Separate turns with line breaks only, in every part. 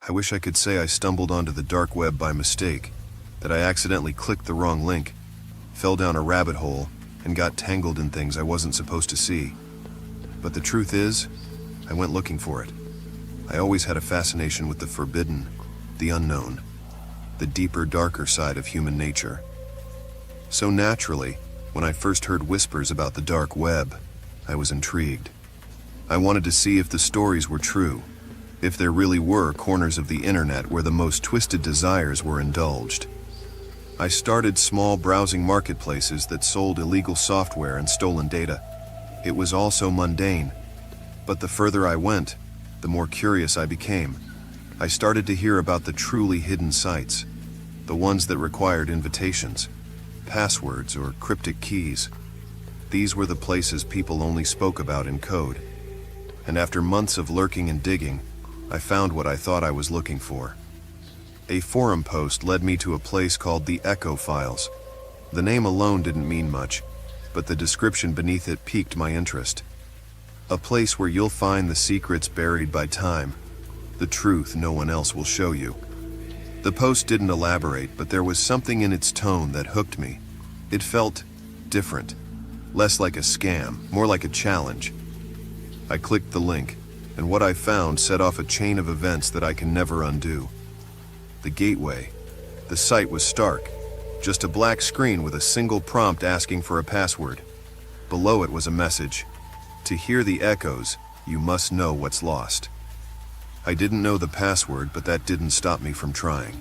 I wish I could say I stumbled onto the dark web by mistake, that I accidentally clicked the wrong link, fell down a rabbit hole, and got tangled in things I wasn't supposed to see. But the truth is, I went looking for it. I always had a fascination with the forbidden, the unknown, the deeper, darker side of human nature. So naturally, when I first heard whispers about the dark web, I was intrigued. I wanted to see if the stories were true, if there really were corners of the internet where the most twisted desires were indulged. I started small browsing marketplaces that sold illegal software and stolen data. It was all so mundane, but the further I went, the more curious I became. I started to hear about the truly hidden sites, the ones that required invitations, passwords, or cryptic keys. These were the places people only spoke about in code. And after months of lurking and digging, I found what I thought I was looking for. A forum post led me to a place called the Echo Files. The name alone didn't mean much, but the description beneath it piqued my interest. A place where you'll find the secrets buried by time, the truth no one else will show you. The post didn't elaborate, but there was something in its tone that hooked me. It felt different, less like a scam, more like a challenge. I clicked the link, and what I found set off a chain of events that I can never undo. The gateway. The site was stark, just a black screen with a single prompt asking for a password. Below it was a message: to hear the echoes, you must know what's lost. I didn't know the password, but that didn't stop me from trying.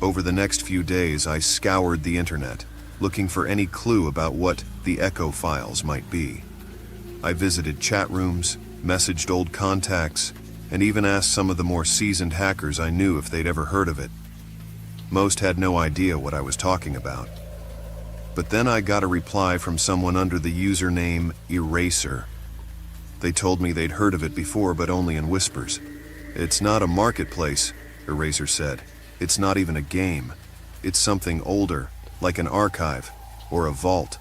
Over the next few days, I scoured the internet, looking for any clue about what the Echo Files might be. I visited chat rooms, messaged old contacts, and even asked some of the more seasoned hackers I knew if they'd ever heard of it. Most had no idea what I was talking about. But then I got a reply from someone under the username Eraser. They told me they'd heard of it before, but only in whispers. It's not a marketplace, Eraser said. It's not even a game. It's something older, like an archive or a vault.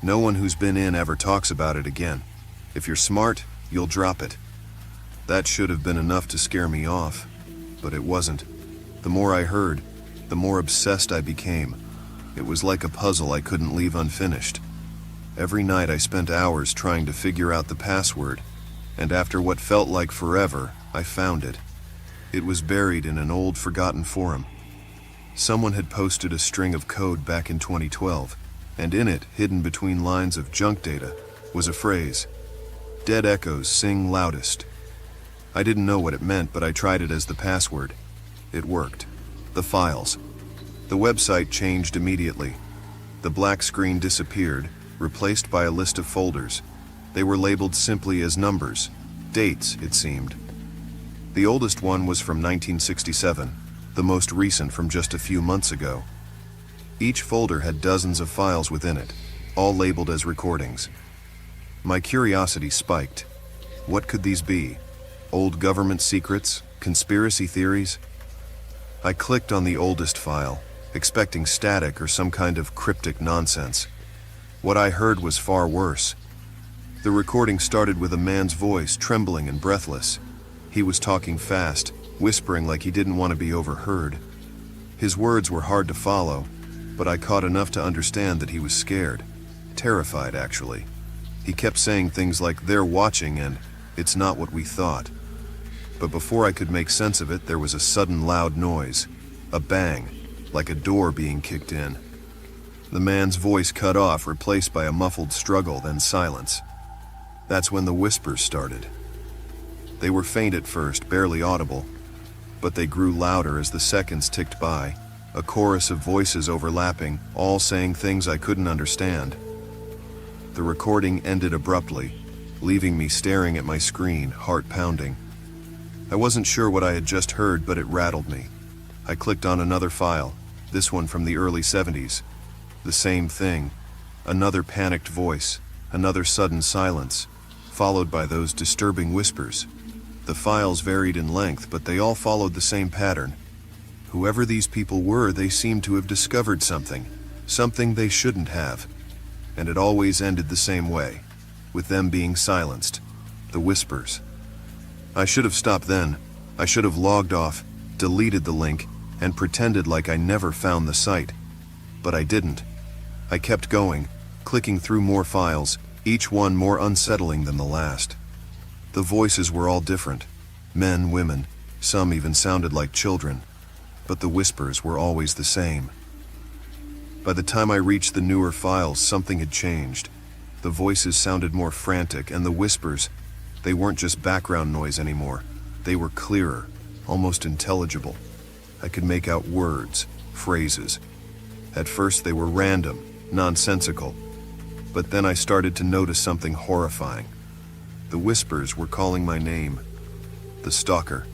No one who's been in ever talks about it again. If you're smart, you'll drop it. That should have been enough to scare me off, but it wasn't. The more I heard, the more obsessed I became. It was like a puzzle I couldn't leave unfinished. Every night I spent hours trying to figure out the password, and after what felt like forever, I found it. It was buried in an old, forgotten forum. Someone had posted a string of code back in 2012, and in it, hidden between lines of junk data, was a phrase: "Dead echoes sing loudest." I didn't know what it meant, but I tried it as the password. It worked. The files. The website changed immediately. The black screen disappeared, replaced by a list of folders. They were labeled simply as numbers, dates, it seemed. The oldest one was from 1967, the most recent from just a few months ago. Each folder had dozens of files within it, all labeled as recordings. My curiosity spiked. What could these be? Old government secrets? Conspiracy theories? I clicked on the oldest file, expecting static or some kind of cryptic nonsense. What I heard was far worse. The recording started with a man's voice, trembling and breathless. He was talking fast, whispering like he didn't want to be overheard. His words were hard to follow, but I caught enough to understand that he was scared. Terrified, actually. He kept saying things like, "They're watching," and "It's not what we thought." But before I could make sense of it, there was a sudden loud noise. A bang, like a door being kicked in. The man's voice cut off, replaced by a muffled struggle, then silence. That's when the whispers started. They were faint at first, barely audible, but they grew louder as the seconds ticked by, a chorus of voices overlapping, all saying things I couldn't understand. The recording ended abruptly, leaving me staring at my screen, heart pounding. I wasn't sure what I had just heard, but it rattled me. I clicked on another file, this one from the early 70s. The same thing. Another panicked voice, another sudden silence, followed by those disturbing whispers. The files varied in length, but they all followed the same pattern. Whoever these people were, they seemed to have discovered something they shouldn't have. And it always ended the same way, with them being silenced. The whispers. I should have stopped then. I should have logged off, deleted the link, and pretended like I never found the site. But I didn't. I kept going, clicking through more files, each one more unsettling than the last. The voices were all different. Men, women, some even sounded like children. But the whispers were always the same. By the time I reached the newer files, something had changed. The voices sounded more frantic, and the whispers, they weren't just background noise anymore. They were clearer, almost intelligible. I could make out words, phrases. At first they were random, nonsensical. But then I started to notice something horrifying. The whispers were calling my name. The stalker.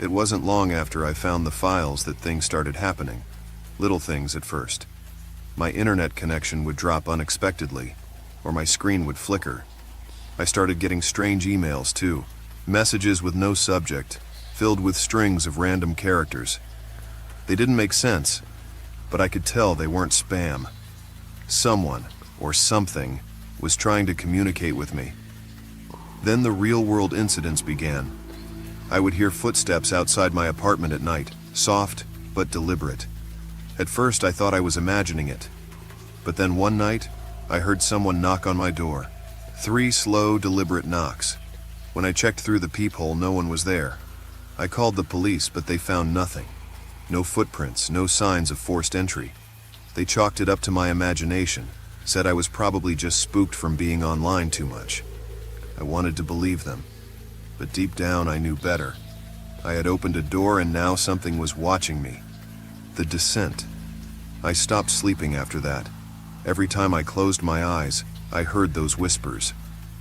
It wasn't long after I found the files that things started happening. Little things at first. My internet connection would drop unexpectedly, or my screen would flicker. I started getting strange emails too. Messages with no subject, filled with strings of random characters. They didn't make sense, but I could tell they weren't spam. Someone, or something, was trying to communicate with me. Then the real-world incidents began. I would hear footsteps outside my apartment at night, soft but deliberate. At first I thought I was imagining it. But then one night, I heard someone knock on my door. 3 slow, deliberate knocks. When I checked through the peephole, no one was there. I called the police, but they found nothing. No footprints, no signs of forced entry. They chalked it up to my imagination, said I was probably just spooked from being online too much. I wanted to believe them, but deep down I knew better. I had opened a door and now something was watching me. The descent. I stopped sleeping after that. Every time I closed my eyes, I heard those whispers.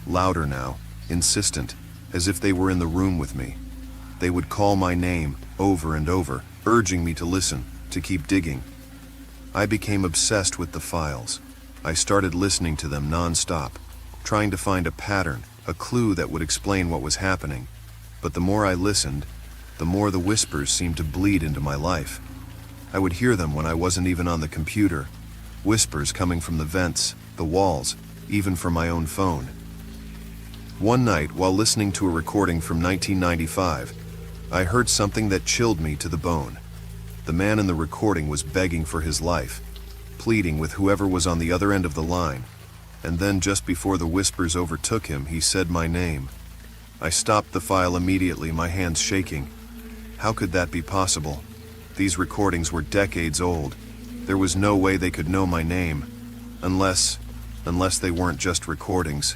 Louder now, insistent, as if they were in the room with me. They would call my name over and over, urging me to listen, to keep digging. I became obsessed with the files. I started listening to them non-stop, trying to find a pattern, a clue that would explain what was happening. But the more I listened, the more the whispers seemed to bleed into my life. I would hear them when I wasn't even on the computer. Whispers coming from the vents, the walls, even from my own phone. One night, while listening to a recording from 1995, I heard something that chilled me to the bone. The man in the recording was begging for his life, pleading with whoever was on the other end of the line. And then just before the whispers overtook him, he said my name. I stopped the file immediately, my hands shaking. How could that be possible? These recordings were decades old. There was no way they could know my name. Unless they weren't just recordings.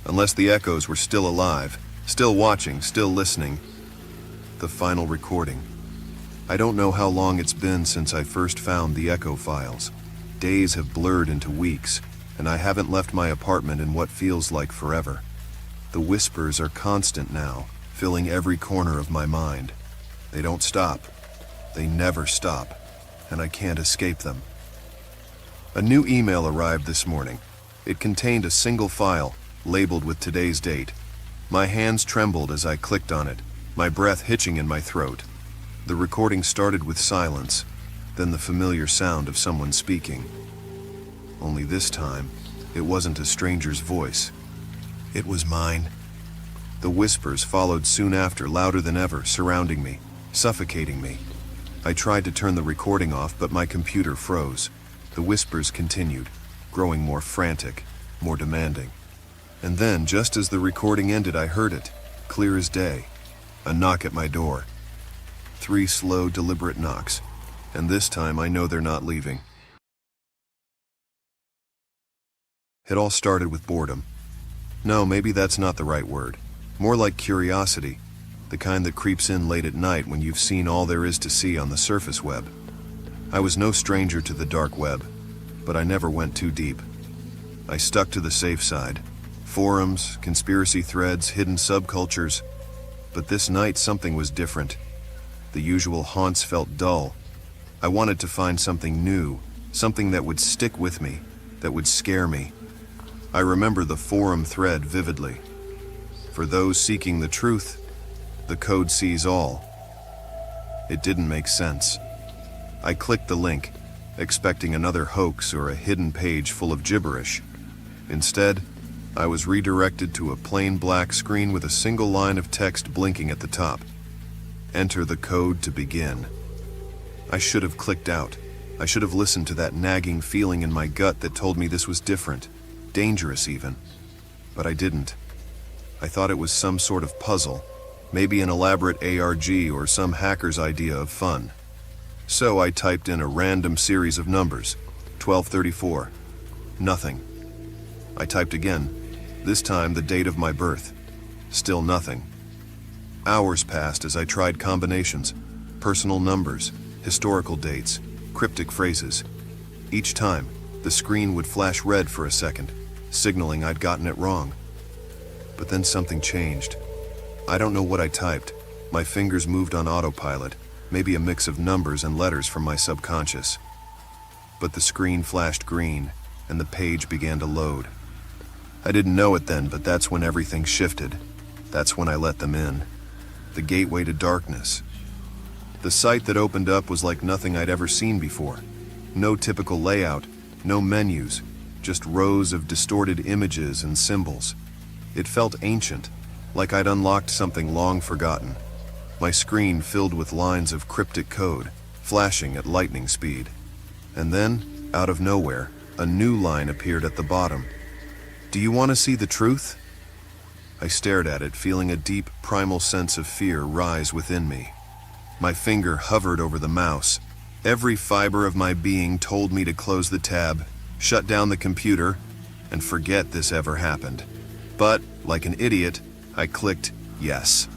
Unless the echoes were still alive, still watching, still listening. The final recording. I don't know how long it's been since I first found the echo files. Days have blurred into weeks, and I haven't left my apartment in what feels like forever. The whispers are constant now, filling every corner of my mind. They don't stop. They never stop, and I can't escape them. A new email arrived this morning. It contained a single file, labeled with today's date. My hands trembled as I clicked on it, my breath hitching in my throat. The recording started with silence, then the familiar sound of someone speaking. Only this time, it wasn't a stranger's voice. It was mine. The whispers followed soon after, louder than ever, surrounding me, suffocating me. I tried to turn the recording off, but my computer froze. The whispers continued, growing more frantic, more demanding. And then, just as the recording ended, I heard it, clear as day. A knock at my door. 3 slow, deliberate knocks. And this time I know they're not leaving. It all started with boredom. No, maybe that's not the right word. More like curiosity. The kind that creeps in late at night when you've seen all there is to see on the surface web. I was no stranger to the dark web, but I never went too deep. I stuck to the safe side. Forums, conspiracy threads, hidden subcultures. But this night something was different. The usual haunts felt dull. I wanted to find something new, something that would stick with me, that would scare me. I remember the forum thread vividly. For those seeking the truth, the code sees all. It didn't make sense. I clicked the link, expecting another hoax or a hidden page full of gibberish. Instead, I was redirected to a plain black screen with a single line of text blinking at the top. Enter the code to begin. I should have clicked out. I should have listened to that nagging feeling in my gut that told me this was different, dangerous even. But I didn't. I thought it was some sort of puzzle, maybe an elaborate ARG or some hacker's idea of fun. So I typed in a random series of numbers, 1234. Nothing. I typed again, this time the date of my birth. Still nothing. Hours passed as I tried combinations, personal numbers, historical dates, cryptic phrases. Each time, the screen would flash red for a second, signaling I'd gotten it wrong. But then something changed. I don't know what I typed. My fingers moved on autopilot, maybe a mix of numbers and letters from my subconscious. But the screen flashed green, and the page began to load. I didn't know it then, but that's when everything shifted. That's when I let them in. The gateway to darkness. The site that opened up was like nothing I'd ever seen before. No typical layout, no menus, just rows of distorted images and symbols. It felt ancient, like I'd unlocked something long forgotten. My screen filled with lines of cryptic code, flashing at lightning speed. And then, out of nowhere, a new line appeared at the bottom. Do you want to see the truth? I stared at it, feeling a deep, primal sense of fear rise within me. My finger hovered over the mouse. Every fiber of my being told me to close the tab, shut down the computer, and forget this ever happened. But, like an idiot, I clicked yes.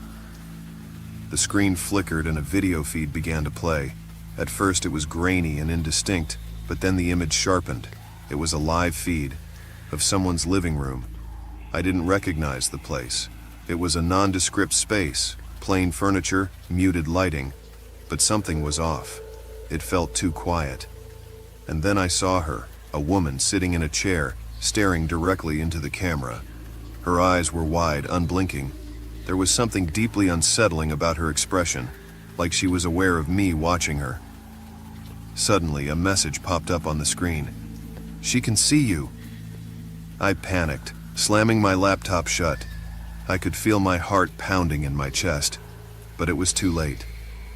The screen flickered and a video feed began to play. At first it was grainy and indistinct, but then the image sharpened. It was a live feed of someone's living room. I didn't recognize the place. It was a nondescript space, plain furniture, muted lighting, but something was off. It felt too quiet. And then I saw her, a woman sitting in a chair, staring directly into the camera. Her eyes were wide, unblinking. There was something deeply unsettling about her expression, like she was aware of me watching her. Suddenly, a message popped up on the screen. "She can see you." I panicked, slamming my laptop shut. I could feel my heart pounding in my chest, but it was too late.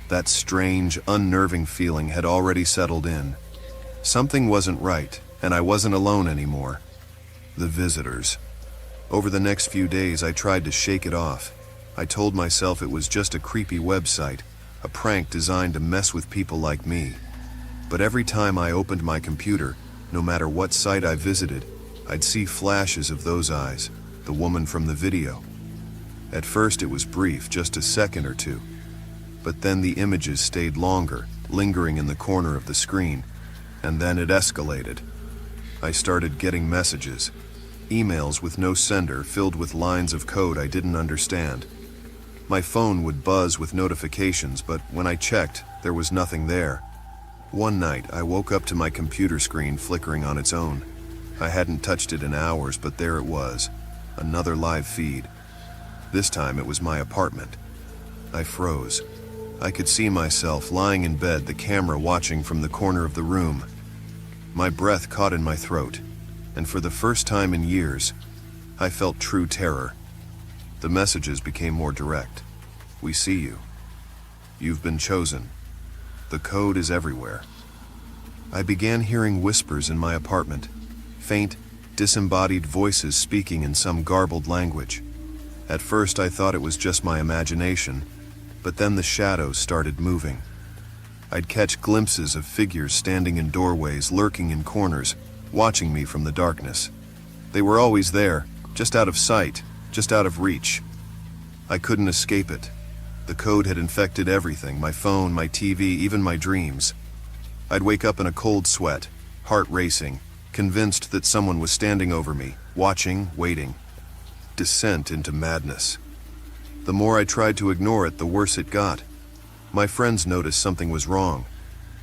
That strange, unnerving feeling had already settled in. Something wasn't right, and I wasn't alone anymore. The visitors. Over the next few days, I tried to shake it off. I told myself it was just a creepy website, a prank designed to mess with people like me. But every time I opened my computer, no matter what site I visited, I'd see flashes of those eyes, the woman from the video. At first it was brief, just a second or two. But then the images stayed longer, lingering in the corner of the screen, and then it escalated. I started getting messages, emails with no sender filled with lines of code I didn't understand. My phone would buzz with notifications, but when I checked, there was nothing there. One night, I woke up to my computer screen flickering on its own. I hadn't touched it in hours, but there it was, another live feed. This time it was my apartment. I froze. I could see myself lying in bed, the camera watching from the corner of the room. My breath caught in my throat, and for the first time in years, I felt true terror. The messages became more direct. "We see you. You've been chosen. The code is everywhere." I began hearing whispers in my apartment, faint, disembodied voices speaking in some garbled language. At first I thought it was just my imagination, but then the shadows started moving. I'd catch glimpses of figures standing in doorways, lurking in corners, watching me from the darkness. They were always there, just out of sight, just out of reach. I couldn't escape it. The code had infected everything, my phone, my TV, even my dreams. I'd wake up in a cold sweat, heart racing, convinced that someone was standing over me, watching, waiting. Descent into madness. The more I tried to ignore it, the worse it got. My friends noticed something was wrong.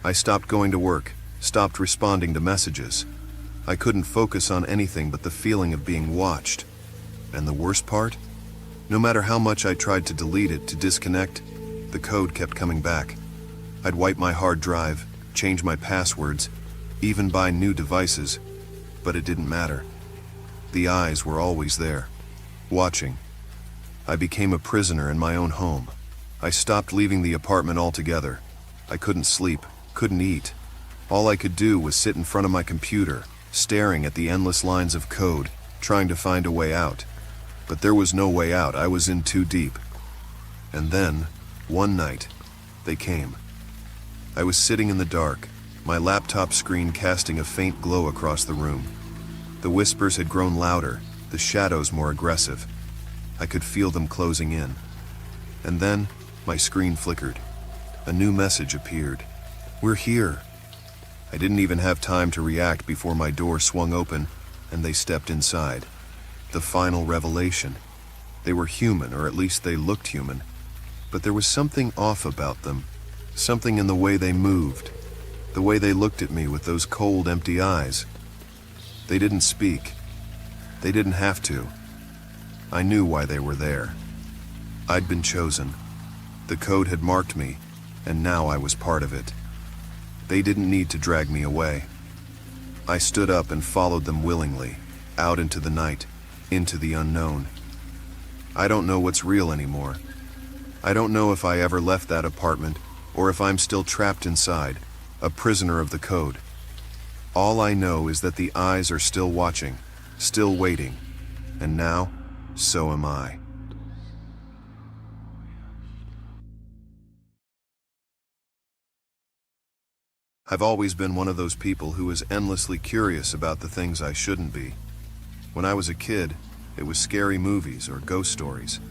I stopped going to work, stopped responding to messages. I couldn't focus on anything but the feeling of being watched. And the worst part? No matter how much I tried to delete it, to disconnect, the code kept coming back. I'd wipe my hard drive, change my passwords, even buy new devices, but it didn't matter. The eyes were always there, watching. I became a prisoner in my own home. I stopped leaving the apartment altogether. I couldn't sleep, couldn't eat. All I could do was sit in front of my computer, staring at the endless lines of code, trying to find a way out. But there was no way out. I was in too deep. And then, one night, they came. I was sitting in the dark, my laptop screen casting a faint glow across the room. The whispers had grown louder, the shadows more aggressive. I could feel them closing in. And then, my screen flickered. A new message appeared. "We're here." I didn't even have time to react before my door swung open, and they stepped inside. The final revelation. They were human, or at least they looked human. But there was something off about them. Something in the way they moved. The way they looked at me with those cold, empty eyes. They didn't speak. They didn't have to. I knew why they were there. I'd been chosen. The code had marked me, and now I was part of it. They didn't need to drag me away. I stood up and followed them willingly, out into the night, into the unknown. I don't know what's real anymore. I don't know if I ever left that apartment, or if I'm still trapped inside, a prisoner of the code. All I know is that the eyes are still watching, still waiting, and now, so am I. I've always been one of those people who is endlessly curious about the things I shouldn't be. When I was a kid, it was scary movies or ghost stories.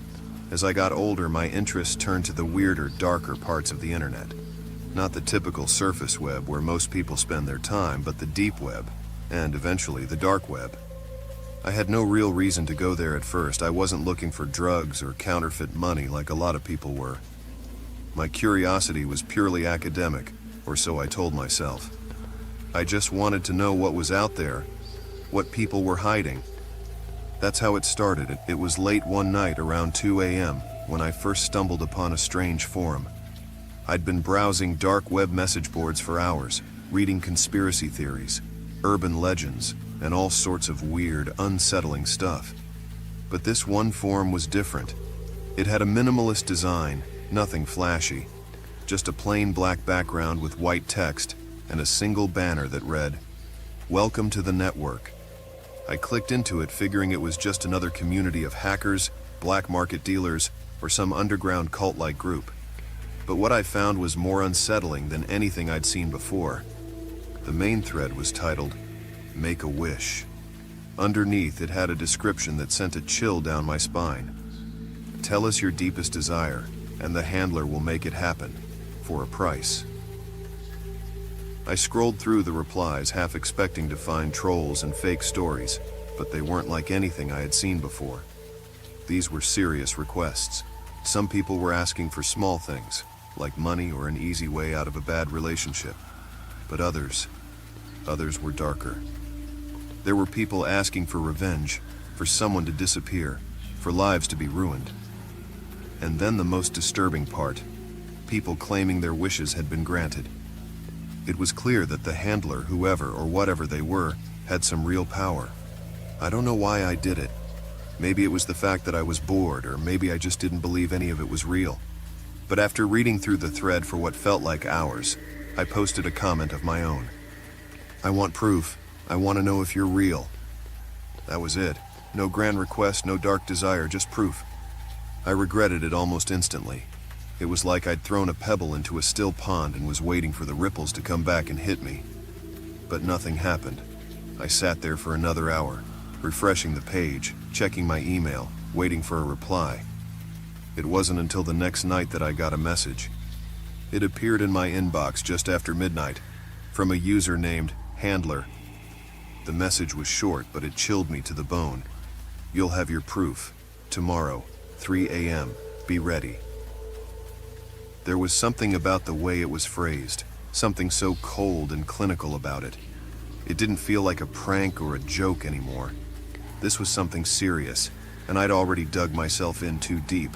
As I got older, my interest turned to the weirder, darker parts of the internet. Not the typical surface web where most people spend their time, but the deep web, and eventually the dark web. I had no real reason to go there at first. I wasn't looking for drugs or counterfeit money like a lot of people were. My curiosity was purely academic, or so I told myself. I just wanted to know what was out there, what people were hiding. That's how it started. It was late one night around 2 a.m. when I first stumbled upon a strange forum. I'd been browsing dark web message boards for hours, reading conspiracy theories, urban legends, and all sorts of weird, unsettling stuff. But this one forum was different. It had a minimalist design, nothing flashy, just a plain black background with white text and a single banner that read, "Welcome to the network." I clicked into it figuring it was just another community of hackers, black market dealers, or some underground cult-like group. But what I found was more unsettling than anything I'd seen before. The main thread was titled, "Make a Wish." Underneath, it had a description that sent a chill down my spine. "Tell us your deepest desire, and the handler will make it happen, for a price." I scrolled through the replies, half expecting to find trolls and fake stories, but they weren't like anything I had seen before. These were serious requests. Some people were asking for small things, like money or an easy way out of a bad relationship. But others were darker. There were people asking for revenge, for someone to disappear, for lives to be ruined. And then the most disturbing part, people claiming their wishes had been granted. It was clear that the handler, whoever or whatever they were, had some real power. I don't know why I did it. Maybe it was the fact that I was bored, or maybe I just didn't believe any of it was real. But after reading through the thread for what felt like hours, I posted a comment of my own. "I want proof. I want to know if you're real." That was it. No grand request, no dark desire, just proof. I regretted it almost instantly. It was like I'd thrown a pebble into a still pond and was waiting for the ripples to come back and hit me. But nothing happened. I sat there for another hour, refreshing the page, checking my email, waiting for a reply. It wasn't until the next night that I got a message. It appeared in my inbox just after midnight, from a user named Handler. The message was short, but it chilled me to the bone. "You'll have your proof. Tomorrow, 3 a.m. Be ready." There was something about the way it was phrased, something so cold and clinical about it. It didn't feel like a prank or a joke anymore. This was something serious, and I'd already dug myself in too deep.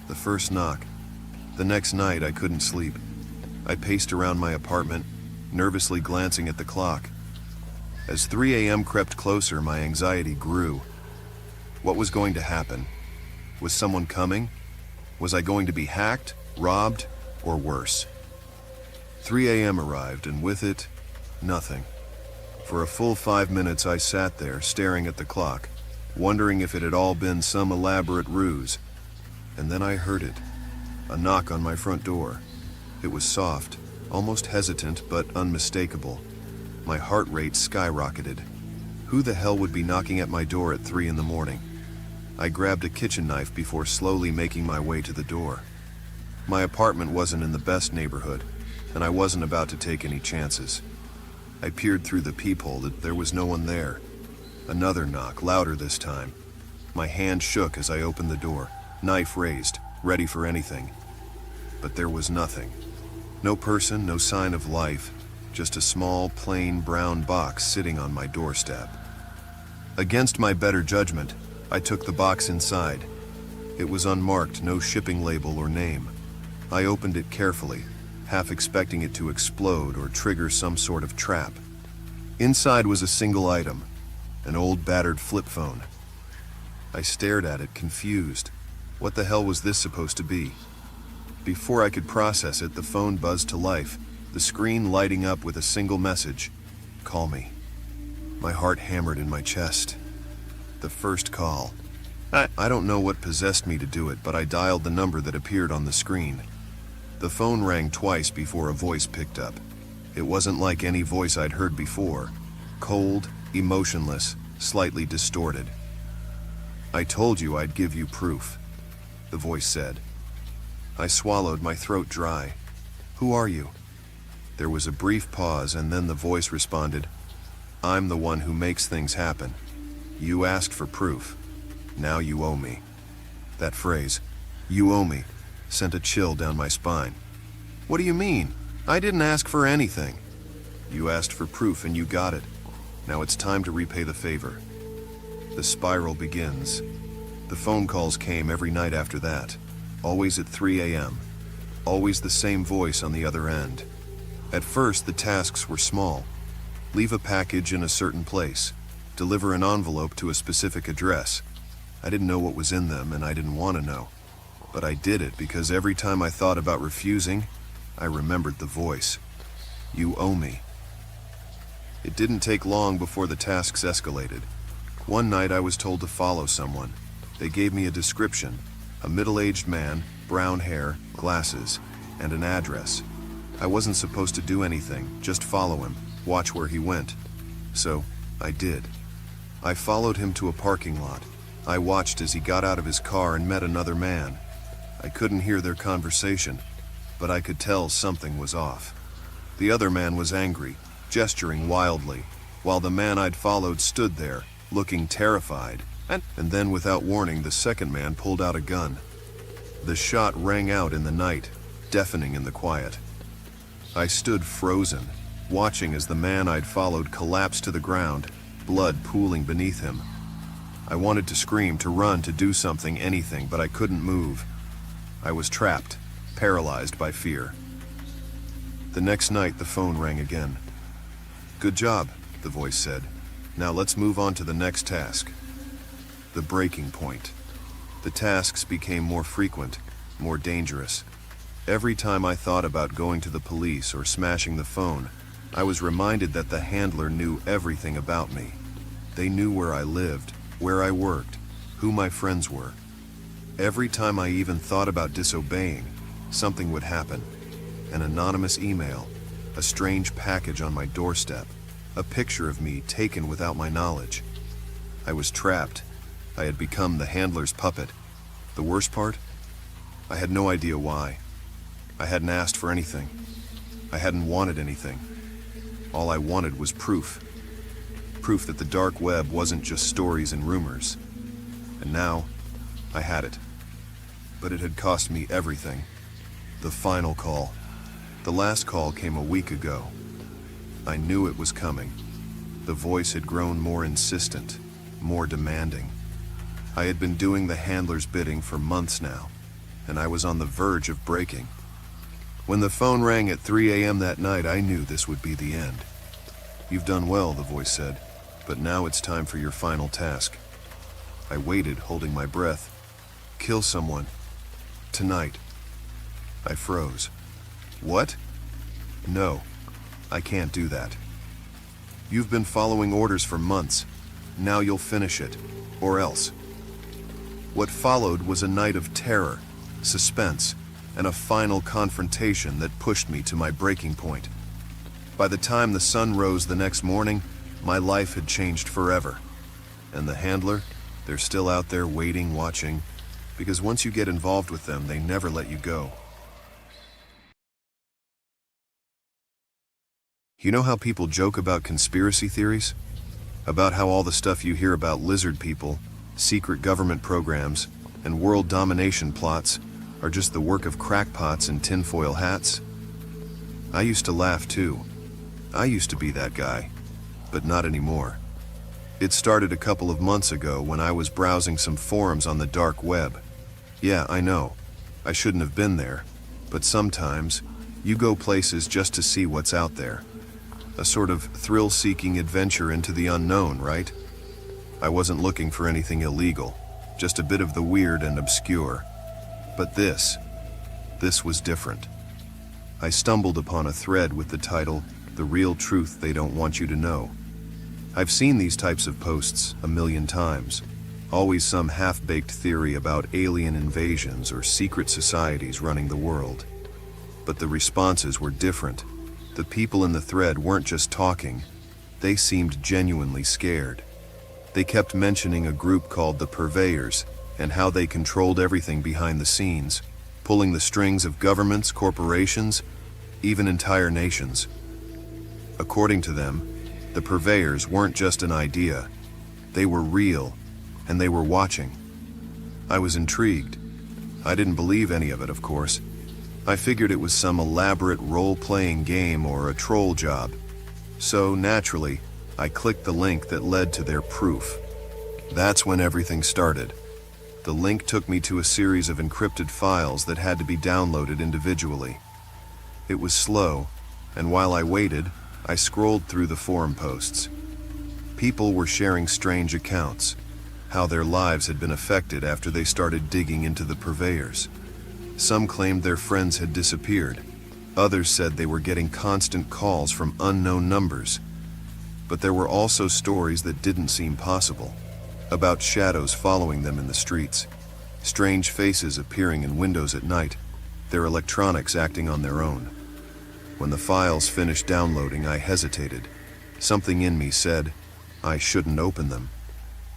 The first knock. The next night I couldn't sleep. I paced around my apartment, nervously glancing at the clock. As 3 a.m. crept closer, my anxiety grew. What was going to happen? Was someone coming? Was I going to be hacked? Robbed or worse. 3 a.m. arrived, and with it, nothing. For a full 5 minutes I sat there staring at the clock, wondering if it had all been some elaborate ruse. And then I heard it. A knock on my front door. It was soft, almost hesitant, but unmistakable. My heart rate skyrocketed. Who the hell would be knocking at my door at 3 in the morning? I grabbed a kitchen knife before slowly making my way to the door. My apartment wasn't in the best neighborhood, and I wasn't about to take any chances. I peered through the peephole, that there was no one there. Another knock, louder this time. My hand shook as I opened the door, knife raised, ready for anything. But there was nothing. No person, no sign of life, just a small, plain brown box sitting on my doorstep. Against my better judgment, I took the box inside. It was unmarked, no shipping label or name. I opened it carefully, half expecting it to explode or trigger some sort of trap. Inside was a single item, an old battered flip phone. I stared at it, confused. What the hell was this supposed to be? Before I could process it, the phone buzzed to life, the screen lighting up with a single message: "Call me." My heart hammered in my chest. The first call. I don't know what possessed me to do it, but I dialed the number that appeared on the screen. The phone rang twice before a voice picked up. It wasn't like any voice I'd heard before. Cold, emotionless, slightly distorted. "I told you I'd give you proof," the voice said. I swallowed, my throat dry. "Who are you?" There was a brief pause, and then the voice responded, "I'm the one who makes things happen. You asked for proof. Now you owe me." That phrase, "you owe me," sent a chill down my spine. "What do you mean? I didn't ask for anything." "You asked for proof and you got it. Now it's time to repay the favor." The spiral begins. The phone calls came every night after that, always at 3 a.m., always the same voice on the other end. At first, the tasks were small. Leave a package in a certain place, deliver an envelope to a specific address. I didn't know what was in them, and I didn't want to know. But I did it because every time I thought about refusing, I remembered the voice. "You owe me." It didn't take long before the tasks escalated. One night I was told to follow someone. They gave me a description: a middle-aged man, brown hair, glasses, and an address. I wasn't supposed to do anything, just follow him, watch where he went. So, I did. I followed him to a parking lot. I watched as he got out of his car and met another man. I couldn't hear their conversation, but I could tell something was off. The other man was angry, gesturing wildly, while the man I'd followed stood there, looking terrified. And then, without warning, the second man pulled out a gun. The shot rang out in the night, deafening in the quiet. I stood frozen, watching as the man I'd followed collapsed to the ground, blood pooling beneath him. I wanted to scream, to run, to do something, anything, but I couldn't move. I was trapped, paralyzed by fear. The next night, the phone rang again. "Good job," the voice said. "Now let's move on to the next task." The breaking point. The tasks became more frequent, more dangerous. Every time I thought about going to the police or smashing the phone, I was reminded that the handler knew everything about me. They knew where I lived, where I worked, who my friends were. Every time I even thought about disobeying, something would happen. An anonymous email, a strange package on my doorstep, a picture of me taken without my knowledge. I was trapped. I had become the handler's puppet. The worst part? I had no idea why. I hadn't asked for anything. I hadn't wanted anything. All I wanted was proof. Proof that the dark web wasn't just stories and rumors. And now, I had it. But it had cost me everything. The final call. The last call came a week ago. I knew it was coming. The voice had grown more insistent, more demanding. I had been doing the handler's bidding for months now, and I was on the verge of breaking. When the phone rang at 3 a.m. that night, I knew this would be the end. "You've done well," the voice said, "but now it's time for your final task." I waited, holding my breath. "Kill someone. Tonight." I froze. What? No, I can't do that. You've been following orders for months. Now you'll finish it, or else. What followed was a night of terror, suspense, and a final confrontation that pushed me to my breaking point. By the time the sun rose the next morning, my life had changed forever. And the handler, they're still out there waiting, watching, because once you get involved with them, they never let you go. You know how people joke about conspiracy theories? About how all the stuff you hear about lizard people, secret government programs, and world domination plots are just the work of crackpots in tinfoil hats? I used to laugh too. I used to be that guy, but not anymore. It started a couple of months ago when I was browsing some forums on the dark web. Yeah, I know, I shouldn't have been there, but sometimes you go places just to see what's out there. A sort of thrill-seeking adventure into the unknown, right? I wasn't looking for anything illegal, just a bit of the weird and obscure. But this was different. I stumbled upon a thread with the title, "The Real Truth They Don't Want You to Know." I've seen these types of posts a million times. Always some half-baked theory about alien invasions or secret societies running the world. But the responses were different. The people in the thread weren't just talking, they seemed genuinely scared. They kept mentioning a group called the Purveyors and how they controlled everything behind the scenes, pulling the strings of governments, corporations, even entire nations. According to them, the Purveyors weren't just an idea, they were real, and they were watching. I was intrigued. I didn't believe any of it, of course. I figured it was some elaborate role-playing game or a troll job. So, naturally, I clicked the link that led to their proof. That's when everything started. The link took me to a series of encrypted files that had to be downloaded individually. It was slow, and while I waited, I scrolled through the forum posts. People were sharing strange accounts, how their lives had been affected after they started digging into the Purveyors. Some claimed their friends had disappeared. Others said they were getting constant calls from unknown numbers. But there were also stories that didn't seem possible, about shadows following them in the streets, strange faces appearing in windows at night, their electronics acting on their own. When the files finished downloading, I hesitated. Something in me said, I shouldn't open them.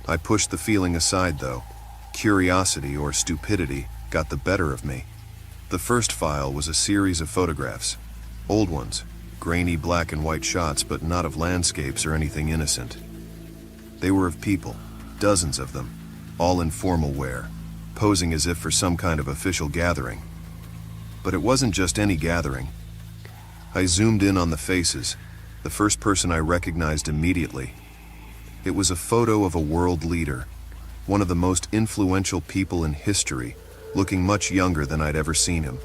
I pushed the feeling aside though. Curiosity or stupidity got the better of me. The first file was a series of photographs. Old ones, grainy black and white shots, but not of landscapes or anything innocent. They were of people, dozens of them, all in formal wear, posing as if for some kind of official gathering. But it wasn't just any gathering. I zoomed in on the faces, the first person I recognized immediately. It was a photo of a world leader, one of the most influential people in history, looking much younger than I'd ever seen him.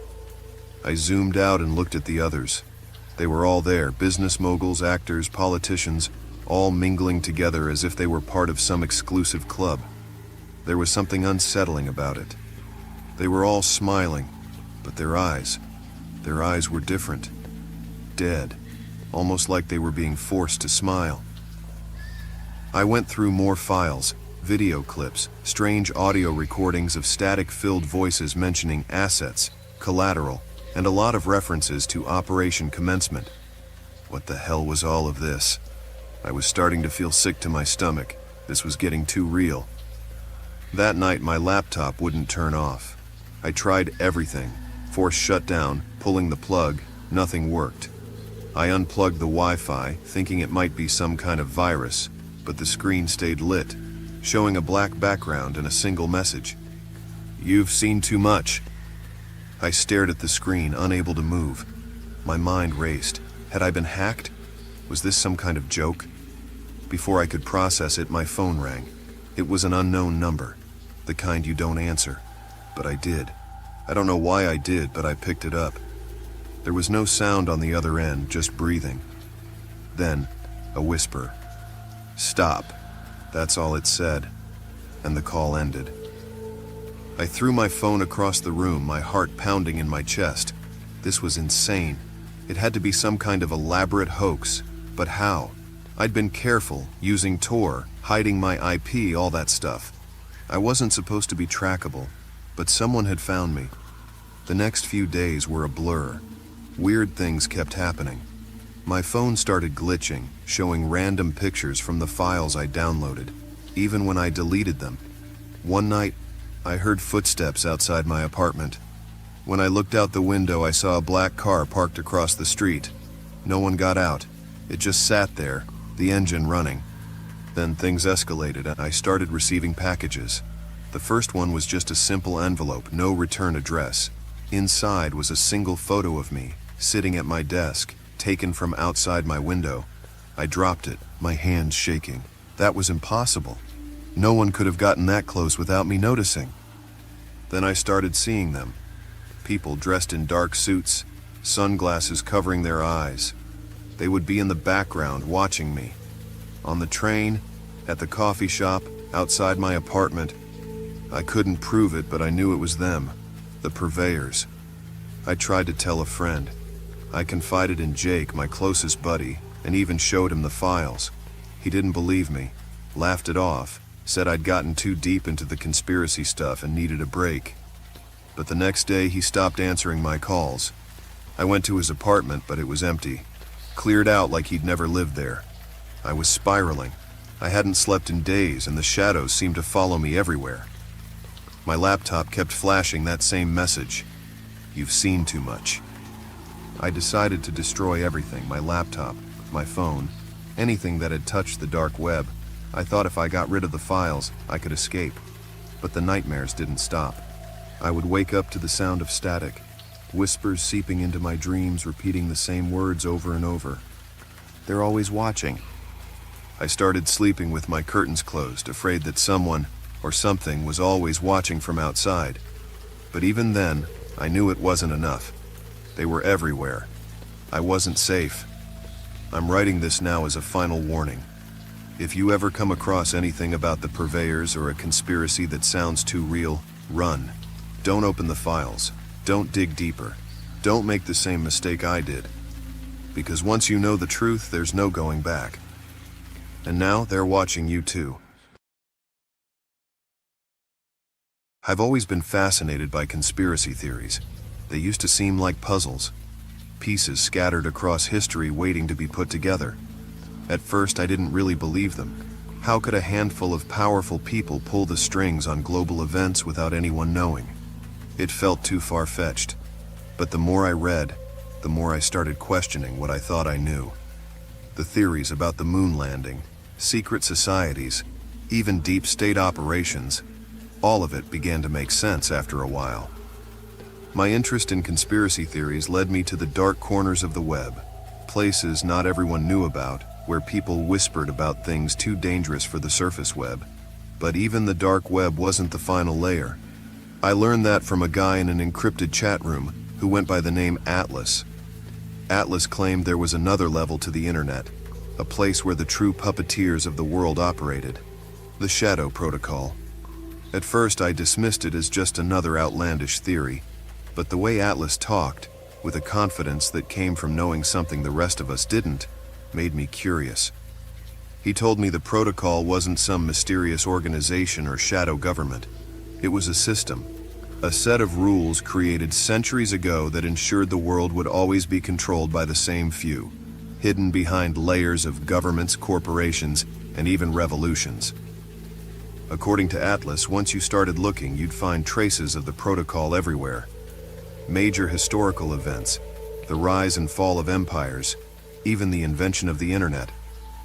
I zoomed out and looked at the others. They were all there, business moguls, actors, politicians, all mingling together as if they were part of some exclusive club. There was something unsettling about it. They were all smiling, but their eyes were different. Dead, almost like they were being forced to smile. I went through more files, video clips, strange audio recordings of static-filled voices mentioning assets, collateral, and a lot of references to Operation Commencement. What the hell was all of this? I was starting to feel sick to my stomach. This was getting too real. That night, my laptop wouldn't turn off. I tried everything. Force shutdown, pulling the plug, nothing worked. I unplugged the Wi-Fi, thinking it might be some kind of virus, but the screen stayed lit, showing a black background and a single message. You've seen too much. I stared at the screen, unable to move. My mind raced. Had I been hacked? Was this some kind of joke? Before I could process it, my phone rang. It was an unknown number, the kind you don't answer. But I did. I don't know why I did, but I picked it up. There was no sound on the other end, just breathing. Then, a whisper. Stop. That's all it said. And the call ended. I threw my phone across the room, my heart pounding in my chest. This was insane. It had to be some kind of elaborate hoax, but how? I'd been careful, using Tor, hiding my IP, all that stuff. I wasn't supposed to be trackable, but someone had found me. The next few days were a blur. Weird things kept happening. My phone started glitching, showing random pictures from the files I downloaded, even when I deleted them. One night, I heard footsteps outside my apartment. When I looked out the window, I saw a black car parked across the street. No one got out. It just sat there, the engine running. Then things escalated and I started receiving packages. The first one was just a simple envelope, no return address. Inside was a single photo of me, sitting at my desk, taken from outside my window. I dropped it, my hands shaking. That was impossible. No one could have gotten that close without me noticing. Then I started seeing them. People dressed in dark suits, sunglasses covering their eyes. They would be in the background watching me. On the train, at the coffee shop, outside my apartment. I couldn't prove it, but I knew it was them, the purveyors. I tried to tell a friend. I confided in Jake, my closest buddy, and even showed him the files. He didn't believe me, laughed it off, said I'd gotten too deep into the conspiracy stuff and needed a break. But the next day he stopped answering my calls. I went to his apartment, but it was empty. Cleared out like he'd never lived there. I was spiraling. I hadn't slept in days, and the shadows seemed to follow me everywhere. My laptop kept flashing that same message. You've seen too much. I decided to destroy everything, my laptop, my phone, anything that had touched the dark web. I thought if I got rid of the files, I could escape. But the nightmares didn't stop. I would wake up to the sound of static, whispers seeping into my dreams, repeating the same words over and over. They're always watching. I started sleeping with my curtains closed, afraid that someone or something was always watching from outside. But even then, I knew it wasn't enough. They were everywhere. I wasn't safe. I'm writing this now as a final warning. If you ever come across anything about the purveyors or a conspiracy that sounds too real, run. Don't open the files. Don't dig deeper. Don't make the same mistake I did. Because once you know the truth, there's no going back. And now they're watching you too. I've always been fascinated by conspiracy theories. They used to seem like puzzles, pieces scattered across history waiting to be put together. At first, I didn't really believe them. How could a handful of powerful people pull the strings on global events without anyone knowing? It felt too far-fetched. But the more I read, the more I started questioning what I thought I knew. The theories about the moon landing, secret societies, even deep state operations, all of it began to make sense after a while. My interest in conspiracy theories led me to the dark corners of the web, places not everyone knew about, where people whispered about things too dangerous for the surface web. But even the dark web wasn't the final layer. I learned that from a guy in an encrypted chat room who went by the name Atlas. Atlas claimed there was another level to the internet, a place where the true puppeteers of the world operated, the Shadow Protocol. At first I dismissed it as just another outlandish theory, but the way Atlas talked, with a confidence that came from knowing something the rest of us didn't, made me curious. He told me the protocol wasn't some mysterious organization or shadow government. It was a system, a set of rules created centuries ago that ensured the world would always be controlled by the same few, hidden behind layers of governments, corporations, and even revolutions. According to Atlas, once you started looking, you'd find traces of the protocol everywhere. Major historical events, the rise and fall of empires, even the invention of the internet,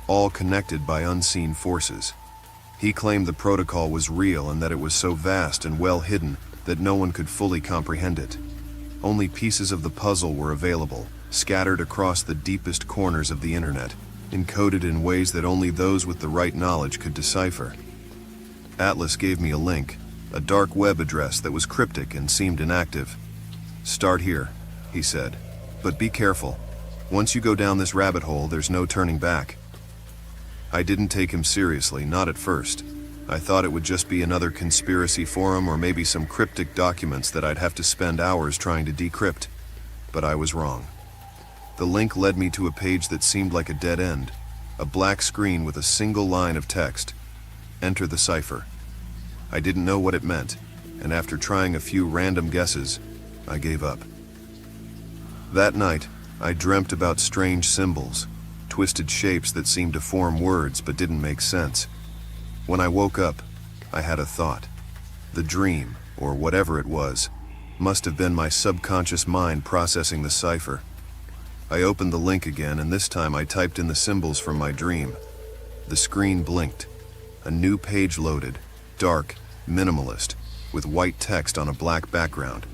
all connected by unseen forces. He claimed the protocol was real and that it was so vast and well hidden that no one could fully comprehend it. Only pieces of the puzzle were available, scattered across the deepest corners of the internet, encoded in ways that only those with the right knowledge could decipher. Atlas gave me a link, a dark web address that was cryptic and seemed inactive. "Start here," he said, "but be careful. Once you go down this rabbit hole, there's no turning back." I didn't take him seriously, not at first. I thought it would just be another conspiracy forum or maybe some cryptic documents that I'd have to spend hours trying to decrypt. But I was wrong. The link led me to a page that seemed like a dead end, a black screen with a single line of text. Enter the cipher. I didn't know what it meant, and after trying a few random guesses, I gave up. That night, I dreamt about strange symbols, twisted shapes that seemed to form words but didn't make sense. When I woke up, I had a thought. The dream, or whatever it was, must have been my subconscious mind processing the cipher. I opened the link again, and this time I typed in the symbols from my dream. The screen blinked. A new page loaded, dark, minimalist, with white text on a black background.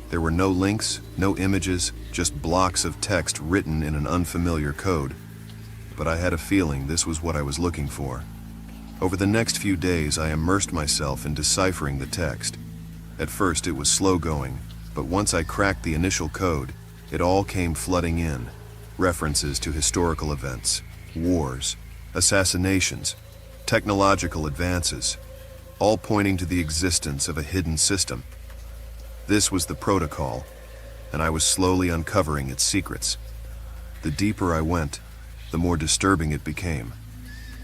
There were no links, no images, just blocks of text written in an unfamiliar code. But I had a feeling this was what I was looking for. Over the next few days, I immersed myself in deciphering the text. At first, it was slow going, but once I cracked the initial code, it all came flooding in. References to historical events, wars, assassinations, technological advances, all pointing to the existence of a hidden system. This was the protocol, and I was slowly uncovering its secrets. The deeper I went, the more disturbing it became.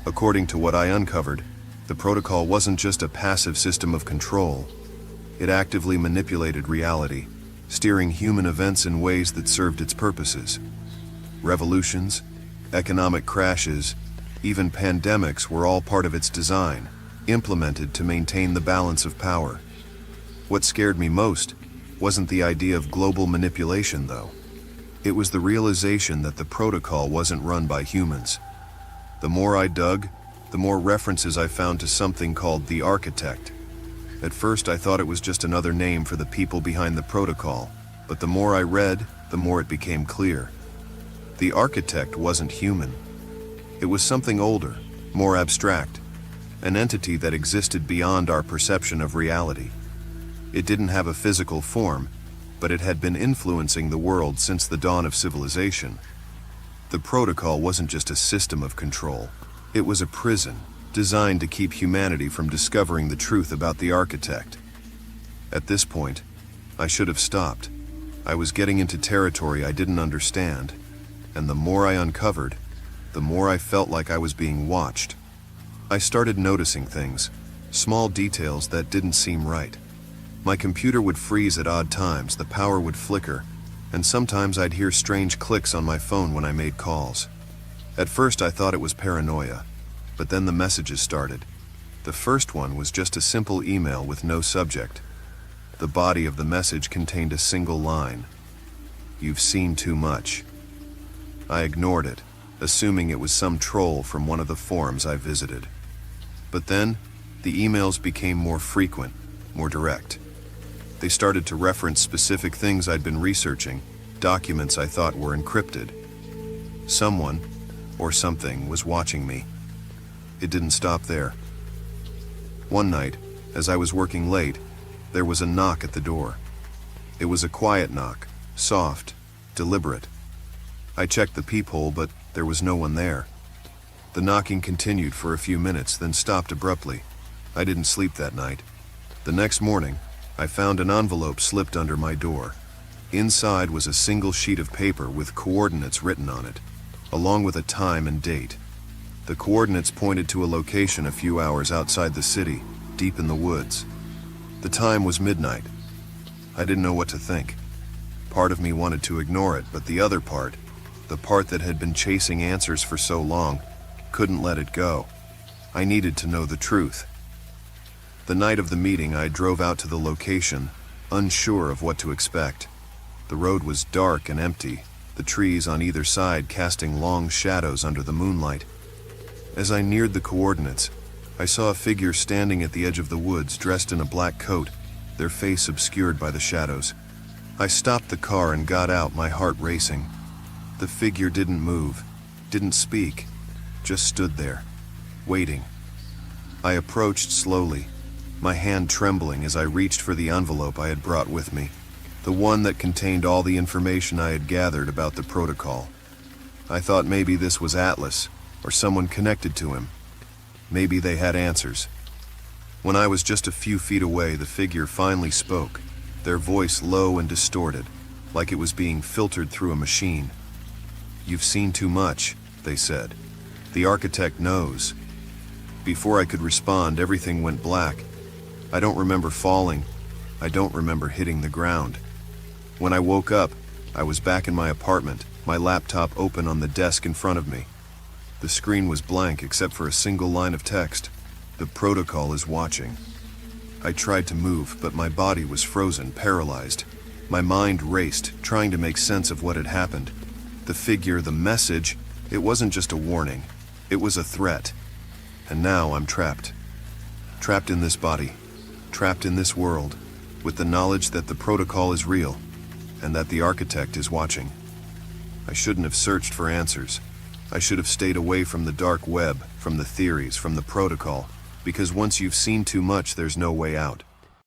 According to what I uncovered, the protocol wasn't just a passive system of control. It actively manipulated reality, steering human events in ways that served its purposes. Revolutions, economic crashes, even pandemics were all part of its design, implemented to maintain the balance of power. What scared me most wasn't the idea of global manipulation, though. It was the realization that the protocol wasn't run by humans. The more I dug, the more references I found to something called the architect. At first I thought it was just another name for the people behind the protocol, but the more I read, the more it became clear. The architect wasn't human. It was something older, more abstract, an entity that existed beyond our perception of reality. It didn't have a physical form, but it had been influencing the world since the dawn of civilization. The protocol wasn't just a system of control. It was a prison, designed to keep humanity from discovering the truth about the architect. At this point, I should have stopped. I was getting into territory I didn't understand, and the more I uncovered, the more I felt like I was being watched. I started noticing things, small details that didn't seem right. My computer would freeze at odd times, the power would flicker, and sometimes I'd hear strange clicks on my phone when I made calls. At first I thought it was paranoia, but then the messages started. The first one was just a simple email with no subject. The body of the message contained a single line: "You've seen too much." I ignored it, assuming it was some troll from one of the forums I visited. But then, the emails became more frequent, more direct. They started to reference specific things I'd been researching, documents I thought were encrypted. Someone, or something, was watching me. It didn't stop there. One night, as I was working late, there was a knock at the door. It was a quiet knock, soft, deliberate. I checked the peephole, but there was no one there. The knocking continued for a few minutes, then stopped abruptly. I didn't sleep that night. The next morning, I found an envelope slipped under my door. Inside was a single sheet of paper with coordinates written on it, along with a time and date. The coordinates pointed to a location a few hours outside the city, deep in the woods. The time was midnight. I didn't know what to think. Part of me wanted to ignore it, but the other part, the part that had been chasing answers for so long, couldn't let it go. I needed to know the truth. The night of the meeting, I drove out to the location, unsure of what to expect. The road was dark and empty, the trees on either side casting long shadows under the moonlight. As I neared the coordinates, I saw a figure standing at the edge of the woods, dressed in a black coat, their face obscured by the shadows. I stopped the car and got out, my heart racing. The figure didn't move, didn't speak, just stood there, waiting. I approached slowly, my hand trembling as I reached for the envelope I had brought with me, the one that contained all the information I had gathered about the protocol. I thought maybe this was Atlas, or someone connected to him. Maybe they had answers. When I was just a few feet away, the figure finally spoke, their voice low and distorted, like it was being filtered through a machine. "You've seen too much," they said. "The architect knows." Before I could respond, everything went black. I don't remember falling. I don't remember hitting the ground. When I woke up, I was back in my apartment, my laptop open on the desk in front of me. The screen was blank except for a single line of text. "The protocol is watching." I tried to move, but my body was frozen, paralyzed. My mind raced, trying to make sense of what had happened. The figure, the message, it wasn't just a warning. It was a threat. And now I'm trapped. Trapped in this body. Trapped in this world, with the knowledge that the protocol is real, and that the architect is watching. I shouldn't have searched for answers. I should have stayed away from the dark web, from the theories, from the protocol, because once you've seen too much, there's no way out.